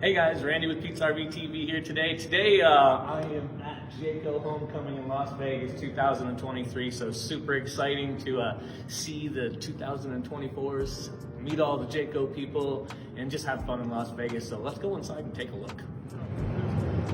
Hey guys, Randy with Pete's RV TV here today. Today I am at Jayco Homecoming in Las Vegas 2023, so super exciting to see the 2024s, meet all the Jayco people, and just have fun in Las Vegas. So let's go inside and take a look.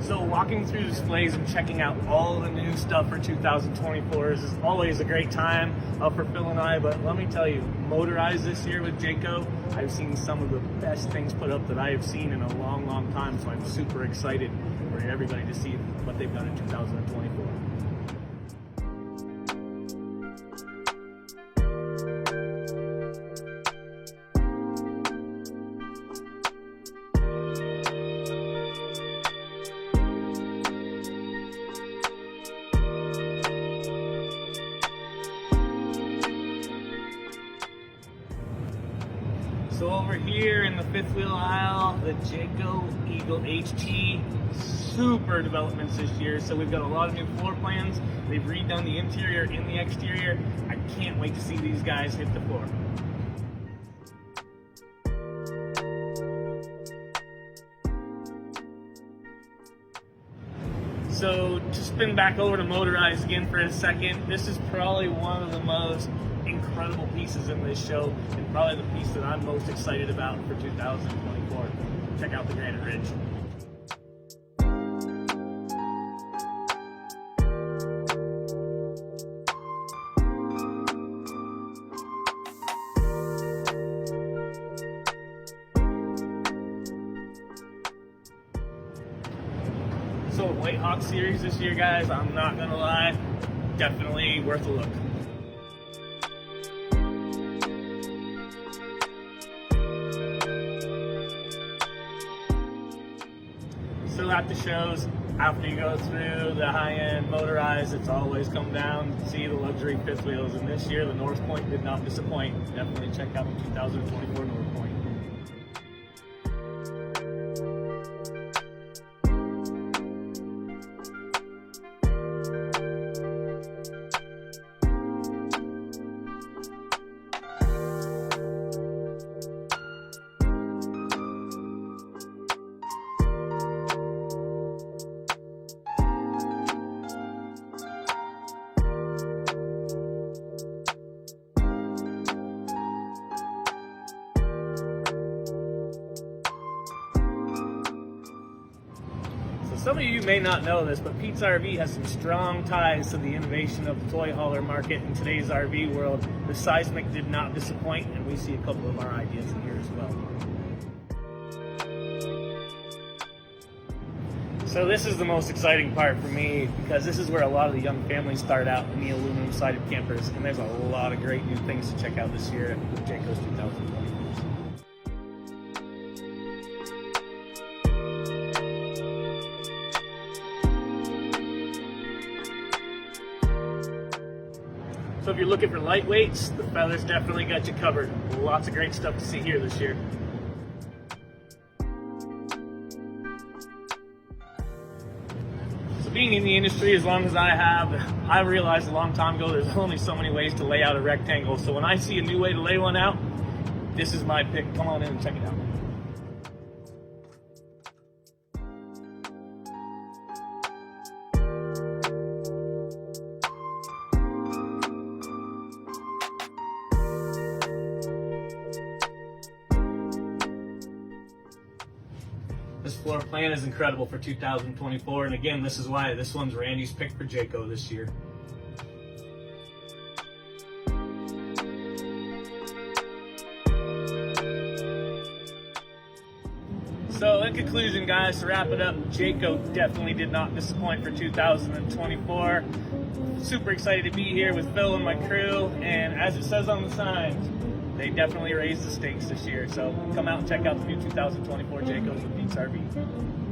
So walking through displays and checking out all the new stuff for 2024s is always a great time for Phil and I, but let me tell you, Motorized this year with Jayco, I've seen some of the best things put up that I have seen in a long, long time, so I'm super excited for everybody to see what they've done in 2024. So over here in the fifth wheel aisle, the Jayco Eagle HT, super developments this year. So we've got a lot of new floor plans. They've redone the interior and the exterior. I can't wait to see these guys hit the floor. So to spin back over to Motorized again for a second, this is probably one of the most incredible pieces in this show, and probably the piece that I'm most excited about for 2024. Check out the Granite Ridge. So White Hawk series this year, guys, I'm not gonna lie, definitely worth a look. So at the shows, after you go through the high-end Motorized, it's always come down to see the luxury fifth wheels, and this year the North Point did not disappoint. Definitely check out the 2024 North Point. Some of you may not know this, but Pete's RV has some strong ties to the innovation of the toy hauler market in today's RV world. The seismic did not disappoint, and we see a couple of our ideas in here as well. So this is the most exciting part for me, because this is where a lot of the young families start out in the aluminum-sided campers, and there's a lot of great new things to check out this year with Jayco's 2024. So if you're looking for lightweights, the Feathers definitely got you covered. Lots of great stuff to see here this year. So being in the industry as long as I have, I realized a long time ago there's only so many ways to lay out a rectangle. So when I see a new way to lay one out, this is my pick. Come on in and check it out. This floor plan is incredible for 2024, and again, this is why this one's Randy's pick for Jayco this year. So in conclusion, guys, to wrap it up, Jayco definitely did not disappoint for 2024. Super excited to be here with Phil and my crew, and as it says on the signs, they definitely raised the stakes this year. So come out and check out the new 2024 Jaycos with Pete's RV.